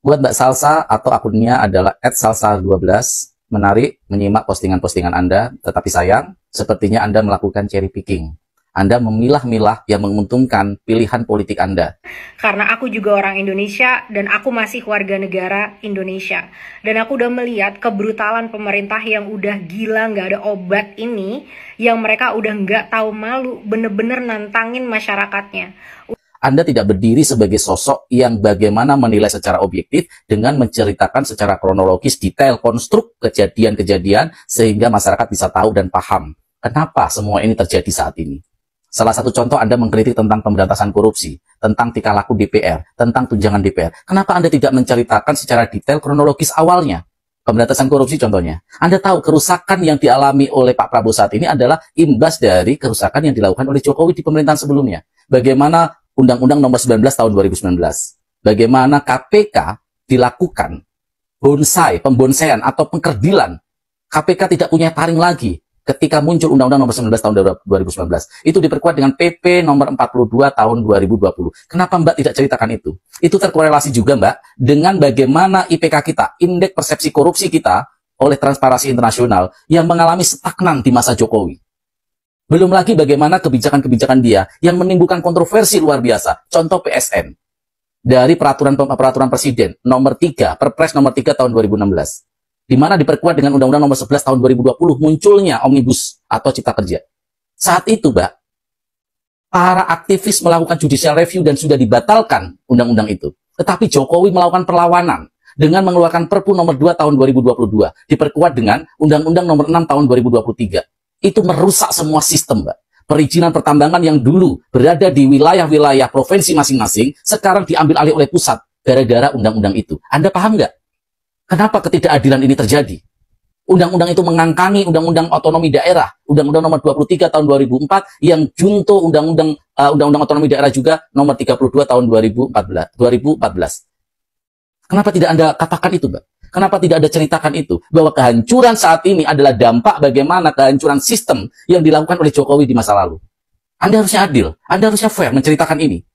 Buat Mbak Salsa atau akunnya adalah @salsa12, menarik menyimak postingan-postingan Anda, tetapi sayang, sepertinya Anda melakukan cherry picking. Anda memilah-milah yang menguntungkan pilihan politik Anda. Karena aku juga orang Indonesia dan aku masih warga negara Indonesia. Dan aku udah melihat kebrutalan pemerintah yang udah gila, nggak ada obat ini, yang mereka udah nggak tahu malu, bener-bener nantangin masyarakatnya. Anda tidak berdiri sebagai sosok yang bagaimana menilai secara objektif dengan menceritakan secara kronologis detail konstruk kejadian-kejadian sehingga masyarakat bisa tahu dan paham kenapa semua ini terjadi saat ini. Salah satu contoh Anda mengkritik tentang pemberantasan korupsi, tentang tingkah laku DPR, tentang tunjangan DPR. Kenapa Anda tidak menceritakan secara detail kronologis awalnya? Pemberantasan korupsi contohnya. Anda tahu kerusakan yang dialami oleh Pak Prabowo saat ini adalah imbas dari kerusakan yang dilakukan oleh Jokowi di pemerintahan sebelumnya. Bagaimana Undang-Undang Nomor 19 Tahun 2019. Bagaimana KPK dilakukan bonsai, pembonsaian atau pengkerdilan. KPK tidak punya taring lagi ketika muncul Undang-Undang Nomor 19 Tahun 2019. Itu diperkuat dengan PP Nomor 42 Tahun 2020. Kenapa Mbak tidak ceritakan itu? Itu terkorelasi juga Mbak dengan bagaimana IPK kita, indeks persepsi korupsi kita oleh Transparansi Internasional yang mengalami stagnan di masa Jokowi. Belum lagi bagaimana kebijakan-kebijakan dia yang menimbulkan kontroversi luar biasa. Contoh PSN. Dari peraturan Presiden nomor 3, Perpres nomor 3 tahun 2016. Di mana diperkuat dengan Undang-Undang nomor 11 tahun 2020 munculnya Omnibus atau Cipta Kerja. Saat itu, Mbak, para aktivis melakukan judicial review dan sudah dibatalkan undang-undang itu. Tetapi Jokowi melakukan perlawanan dengan mengeluarkan Perpu nomor 2 tahun 2022. Diperkuat dengan Undang-Undang nomor 6 tahun 2023. Itu merusak semua sistem, Mbak. Perizinan pertambangan yang dulu berada di wilayah-wilayah provinsi masing-masing, sekarang diambil alih oleh pusat, gara-gara undang-undang itu. Anda paham nggak? Kenapa ketidakadilan ini terjadi? Undang-undang itu mengangkangi Undang-Undang Otonomi Daerah, Undang-Undang nomor 23 tahun 2004, yang junto Undang-Undang Otonomi Daerah juga nomor 32 tahun 2014. Kenapa tidak Anda katakan itu, Mbak? Kenapa tidak ada ceritakan itu? Bahwa kehancuran saat ini adalah dampak bagaimana kehancuran sistem yang dilakukan oleh Jokowi di masa lalu. Anda harusnya adil, Anda harusnya fair menceritakan ini.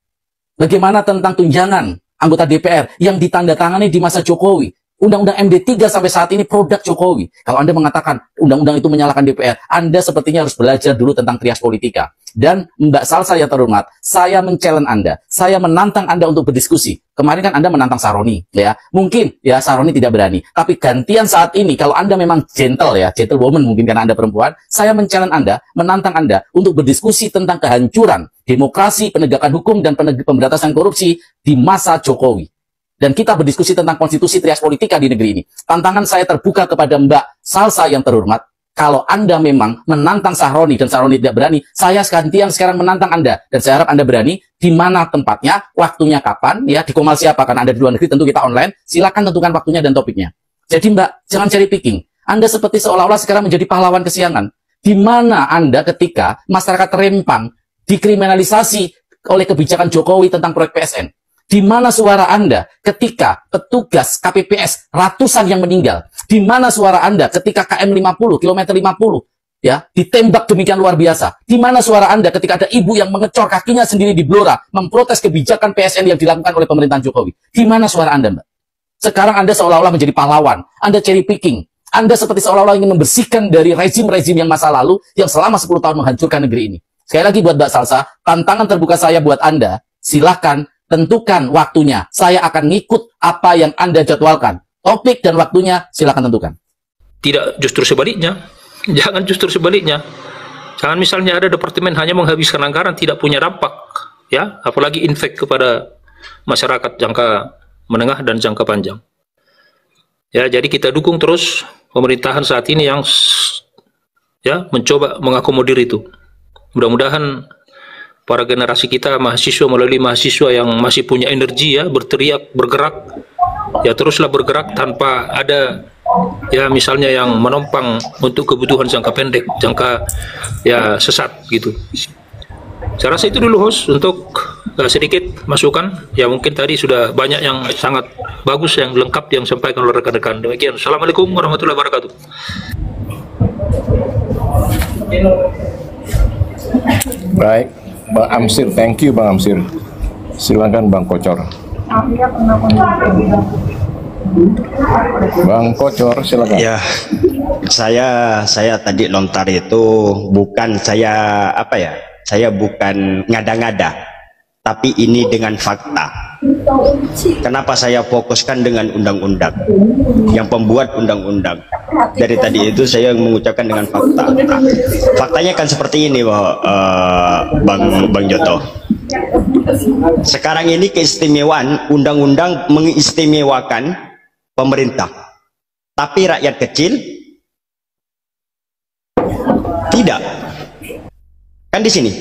Bagaimana tentang tunjangan anggota DPR yang ditandatangani di masa Jokowi? Undang-undang MD3 sampai saat ini produk Jokowi. Kalau Anda mengatakan undang-undang itu menyalahkan DPR, Anda sepertinya harus belajar dulu tentang trias politika. Dan Mbak Salsa yang terhormat, saya men-challenge Anda, saya menantang Anda untuk berdiskusi. Kemarin kan Anda menantang Saroni, ya. Mungkin ya Saroni tidak berani, tapi gantian saat ini kalau Anda memang gentle ya, gentlewoman mungkin karena Anda perempuan, saya men-challenge Anda, menantang Anda untuk berdiskusi tentang kehancuran demokrasi, penegakan hukum dan pemberantasan korupsi di masa Jokowi. Dan kita berdiskusi tentang konstitusi trias politika di negeri ini. Tantangan saya terbuka kepada Mbak Salsa yang terhormat. Kalau Anda memang menantang Saroni dan Saroni tidak berani, saya gantian sekarang menantang Anda. Dan saya harap Anda berani, di mana tempatnya, waktunya kapan, ya di Komal siapa, karena Anda di luar negeri tentu kita online, silakan tentukan waktunya dan topiknya. Jadi Mbak, jangan cherry picking. Anda seperti seolah-olah sekarang menjadi pahlawan kesiangan. Di mana Anda ketika masyarakat terempang, dikriminalisasi oleh kebijakan Jokowi tentang proyek PSN. Di mana suara Anda ketika petugas KPPS ratusan yang meninggal? Di mana suara Anda ketika KM 50, kilometer 50, ya, ditembak demikian luar biasa? Di mana suara Anda ketika ada ibu yang mengecor kakinya sendiri di Blora, memprotes kebijakan PSN yang dilakukan oleh pemerintahan Jokowi? Di mana suara Anda, Mbak? Sekarang Anda seolah-olah menjadi pahlawan. Anda cherry picking. Anda seperti seolah-olah ingin membersihkan dari rezim-rezim yang masa lalu yang selama 10 tahun menghancurkan negeri ini. Sekali lagi buat Mbak Salsa, tantangan terbuka saya buat Anda, silahkan tentukan waktunya. Saya akan ngikut apa yang Anda jadwalkan. Topik dan waktunya silakan tentukan. Tidak, justru sebaliknya. Jangan justru sebaliknya. Jangan misalnya ada departemen hanya menghabiskan anggaran tidak punya dampak, ya, apalagi impact kepada masyarakat jangka menengah dan jangka panjang. Ya, jadi kita dukung terus pemerintahan saat ini yang ya mencoba mengakomodir itu. Mudah-mudahan para generasi kita mahasiswa melalui mahasiswa yang masih punya energi ya berteriak, bergerak, ya teruslah bergerak tanpa ada ya misalnya yang menopang untuk kebutuhan jangka pendek, jangka ya sesat gitu. Saya rasa itu dulu host untuk sedikit masukan. Ya mungkin tadi sudah banyak yang sangat bagus yang lengkap yang disampaikan oleh rekan-rekan. Demikian. Assalamualaikum warahmatullahi wabarakatuh. Baik. Bang Amsir, thank you Bang Amsir. Silakan Bang Kocor. Bang Kocor, silakan. Ya, saya tadi lontar itu bukan saya apa ya? Saya bukan ngada-ngada, tapi ini dengan fakta. Kenapa saya fokuskan dengan undang-undang? Yang pembuat undang-undang. Dari tadi itu saya mengucapkan dengan fakta. Nah, faktanya kan seperti ini, Bang Joto. Sekarang ini keistimewaan undang-undang mengistimewakan pemerintah, tapi rakyat kecil tidak. Kan di sini.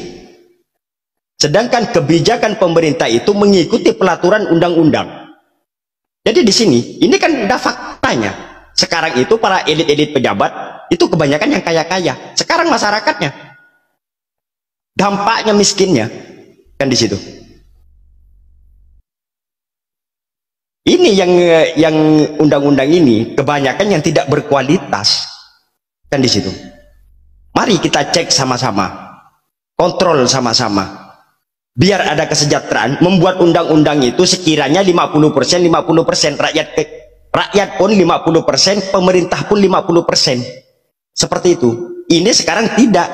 Sedangkan kebijakan pemerintah itu mengikuti pelaturan undang-undang. Jadi di sini, ini kan ada faktanya. Sekarang itu para elit-elit pejabat itu kebanyakan yang kaya-kaya. Sekarang masyarakatnya, dampaknya miskinnya, kan di situ. Ini yang undang-undang ini kebanyakan yang tidak berkualitas, kan di situ. Mari kita cek sama-sama, kontrol sama-sama. Biar ada kesejahteraan, membuat undang-undang itu sekiranya 50%, 50%, rakyat pun 50%, pemerintah pun 50%. Seperti itu. Ini sekarang tidak.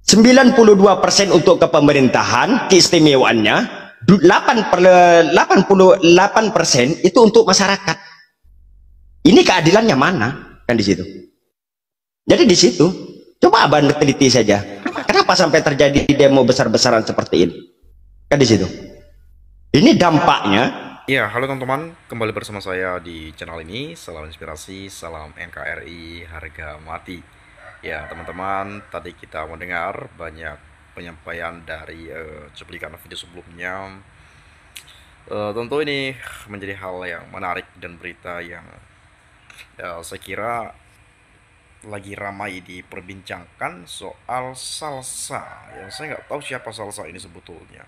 92% untuk kepemerintahan, keistimewaannya, 88% itu untuk masyarakat. Ini keadilannya mana? Kan di situ. Jadi di situ, coba abang teliti saja. Kenapa sampai terjadi demo besar-besaran seperti ini? Kan di situ. Ini dampaknya. Ya, halo teman-teman, kembali bersama saya di channel ini. Salam inspirasi, salam NKRI, harga mati. Ya, teman-teman, tadi kita mendengar banyak penyampaian dari cuplikan video sebelumnya. Tentu ini menjadi hal yang menarik dan berita yang saya kira lagi ramai diperbincangkan soal Salsa. Yang saya nggak tahu siapa Salsa ini sebetulnya.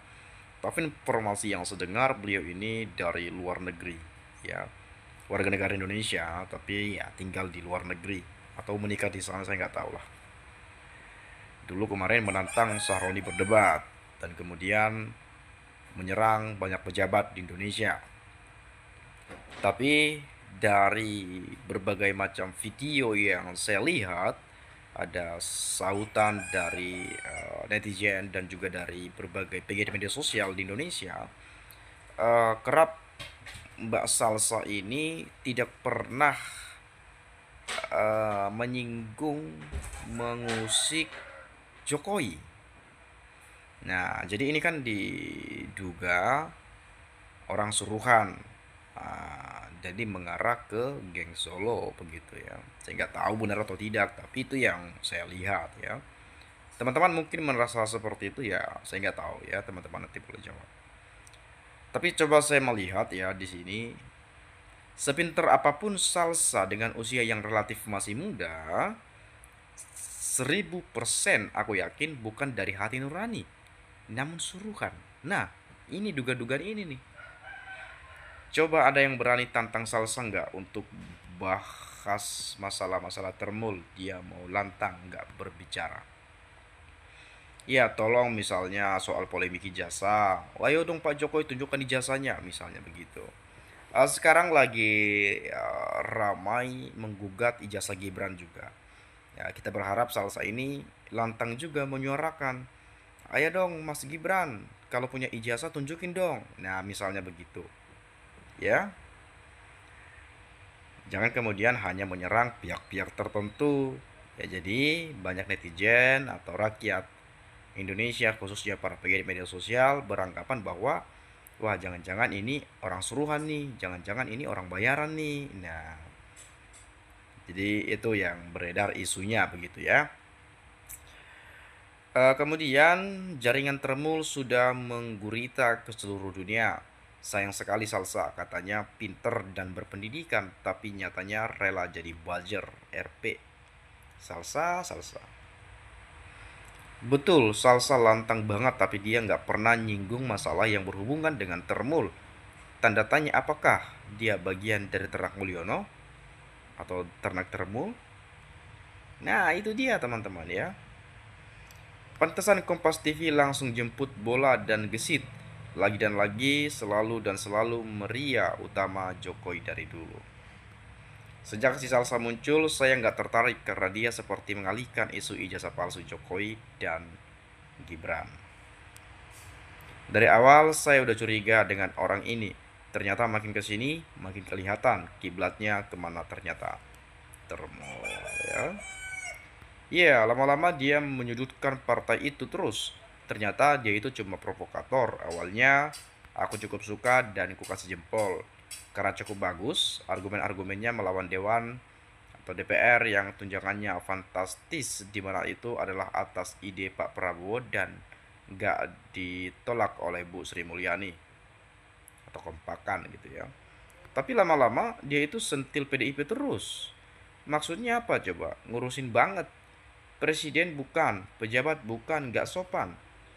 Tapi informasi yang saya dengar, beliau ini dari luar negeri, ya, warga negara Indonesia, tapi ya tinggal di luar negeri atau menikah di sana, saya nggak tahu lah. Dulu kemarin menantang Sahroni berdebat dan kemudian menyerang banyak pejabat di Indonesia. Tapi dari berbagai macam video yang saya lihat, ada sautan dari netizen dan juga dari berbagai pegiat media sosial di Indonesia, kerap Mbak Salsa ini tidak pernah menyinggung, mengusik Jokowi. Nah, jadi ini kan diduga orang suruhan, jadi mengarah ke geng Solo begitu ya. Saya nggak tahu benar atau tidak, tapi itu yang saya lihat ya. Teman-teman mungkin merasa seperti itu ya, saya nggak tahu ya, teman-teman nanti boleh jawab. Tapi coba saya melihat ya di sini, sepinter apapun Salsa dengan usia yang relatif masih muda, 1000% aku yakin bukan dari hati nurani, namun suruhan. Nah, ini duga-dugaan ini nih. Coba ada yang berani tantang Salsa nggak untuk bahas masalah-masalah termul? Dia mau lantang, nggak berbicara. Ya, tolong misalnya soal polemik ijazah. Ayo dong Pak Jokowi tunjukkan ijazahnya, misalnya begitu. Sekarang lagi ramai menggugat ijazah Gibran juga. Ya, kita berharap Salsa ini lantang juga menyuarakan. Ayo dong Mas Gibran, kalau punya ijazah tunjukin dong. Nah, misalnya begitu. Ya, jangan kemudian hanya menyerang pihak-pihak tertentu ya. Jadi banyak netizen atau rakyat Indonesia, khususnya para pegiat media sosial, beranggapan bahwa wah, jangan-jangan ini orang suruhan nih, jangan-jangan ini orang bayaran nih. Nah, jadi itu yang beredar isunya begitu ya. Kemudian jaringan termul sudah menggurita ke seluruh dunia. Sayang sekali Salsa, katanya pinter dan berpendidikan, tapi nyatanya rela jadi buzzer RP. Salsa. Betul, Salsa lantang banget, tapi dia nggak pernah nyinggung masalah yang berhubungan dengan termul. Tanda tanya, apakah dia bagian dari ternak Mulyono atau ternak termul? Nah, itu dia teman-teman ya. Pantesan Kompas TV langsung jemput bola dan gesit. lagi dan lagi, selalu dan selalu meriah utama Jokowi dari dulu. Sejak si Salsa muncul, saya nggak tertarik karena dia seperti mengalihkan isu ijazah palsu Jokowi dan Gibran. Dari awal saya udah curiga dengan orang ini. Ternyata makin kesini, makin kelihatan kiblatnya kemana ternyata. Termol ya. Ya, lama-lama dia menyudutkan partai itu terus. Ternyata dia itu cuma provokator. Awalnya aku cukup suka dan ku kasih jempol karena cukup bagus argumen-argumennya melawan Dewan atau DPR yang tunjangannya fantastis, di mana itu adalah atas ide Pak Prabowo dan nggak ditolak oleh Bu Sri Mulyani atau kompakan gitu ya. Tapi lama-lama dia itu sentil PDIP terus. Maksudnya apa coba? Ngurusin banget. Presiden bukan, pejabat bukan, nggak sopan.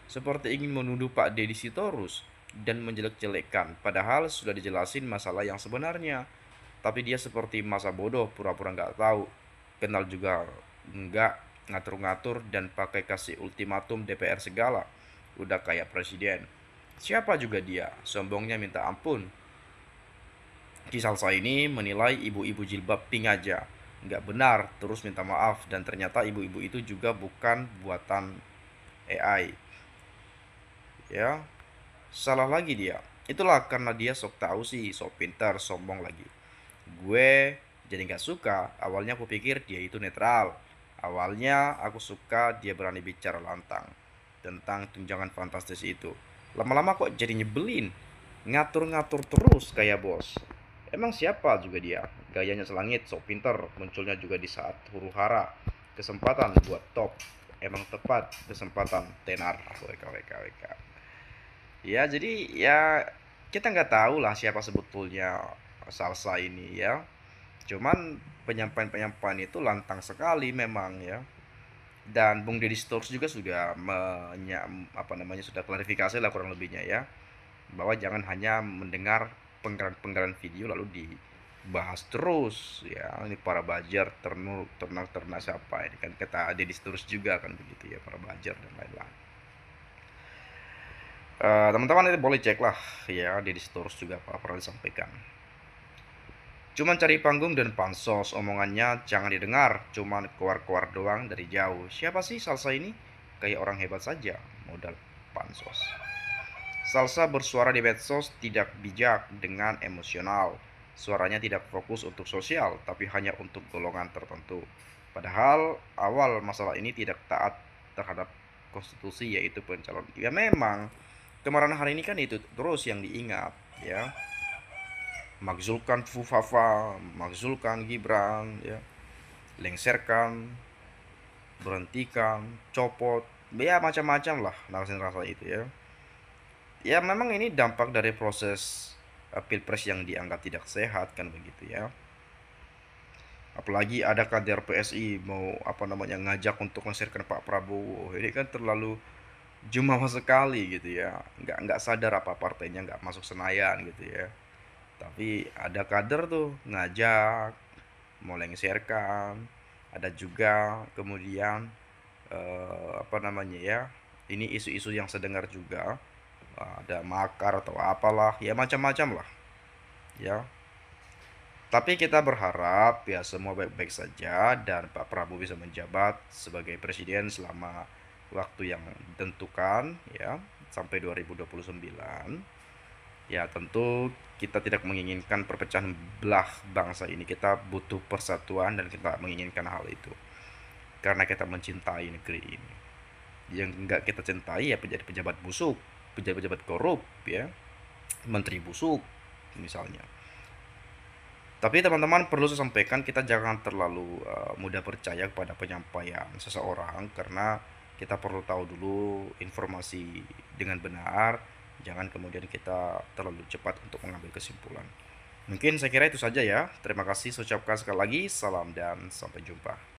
Seperti ingin menuduh Pak Deddy Sitorus dan menjelek-jelekkan. Padahal sudah dijelasin masalah yang sebenarnya. Tapi dia seperti masa bodoh, pura-pura nggak tahu. Kenal juga nggak, ngatur-ngatur dan pakai kasih ultimatum DPR segala. Udah kayak presiden. Siapa juga dia, sombongnya minta ampun. Ki Salsa ini menilai ibu-ibu jilbab pink aja nggak benar, terus minta maaf, dan ternyata ibu-ibu itu juga bukan buatan AI. Ya, salah lagi dia. Itulah karena dia sok tahu sih, sok pintar, sombong lagi. Gue jadi nggak suka. Awalnya aku pikir dia itu netral. Awalnya aku suka dia berani bicara lantang tentang tunjangan fantastis itu. Lama-lama kok jadi nyebelin, ngatur-ngatur terus kayak bos. Emang siapa juga dia? Gayanya selangit, sok pinter, munculnya juga di saat huru hara. Kesempatan buat top, emang tepat kesempatan tenar. WKWKWK. Ya jadi ya kita nggak tahu lah siapa sebetulnya Salsa ini ya. Cuman penyampaian-penyampaian itu lantang sekali memang ya. Dan Bung Deddy Stores juga sudah sudah klarifikasi lah kurang lebihnya ya, bahwa jangan hanya mendengar penggalan video lalu dibahas terus ya. Ini para bajar ternak siapa ini kan, kata Deddy Stores juga kan begitu ya, para bajar dan lain-lain. Teman-teman ini boleh cek lah ya, Deddy Stores juga apa pernah disampaikan. Cuman cari panggung dan pansos, omongannya jangan didengar, cuman keluar-keluar doang dari jauh. Siapa sih Salsa ini? Kayak orang hebat saja, modal pansos. Salsa bersuara di medsos tidak bijak dengan emosional. Suaranya tidak fokus untuk sosial, tapi hanya untuk golongan tertentu. Padahal awal masalah ini tidak taat terhadap konstitusi, yaitu pencalon. Ya memang, kemarin hari ini kan itu terus yang diingat ya. Makzulkan Fufafa, makzulkan Gibran ya, lengserkan, berhentikan, copot, ya macam-macam lah narasi-narasi itu ya. Ya memang ini dampak dari proses pilpres yang dianggap tidak sehat kan begitu ya. Apalagi ada kader PSI mau ngajak untuk konserkan Pak Prabowo, ini kan terlalu jumawa sekali gitu ya. Nggak sadar apa partainya nggak masuk Senayan gitu ya. Tapi ada kader tuh ngajak mau lengserkan, ada juga kemudian ini isu-isu yang sedengar juga, ada makar atau apalah ya, macam-macam lah ya. Tapi kita berharap ya semua baik-baik saja dan Pak Prabowo bisa menjabat sebagai presiden selama waktu yang ditentukan ya, sampai 2029. Ya tentu kita tidak menginginkan perpecahan belah bangsa ini. Kita butuh persatuan dan kita menginginkan hal itu karena kita mencintai negeri ini. Yang enggak kita cintai ya pejabat busuk, pejabat korup ya, menteri busuk misalnya. Tapi teman-teman perlu saya sampaikan, kita jangan terlalu mudah percaya kepada penyampaian seseorang, karena kita perlu tahu dulu informasi dengan benar. Jangan kemudian kita terlalu cepat untuk mengambil kesimpulan. Mungkin saya kira itu saja ya. Terima kasih, saya ucapkan sekali lagi salam dan sampai jumpa.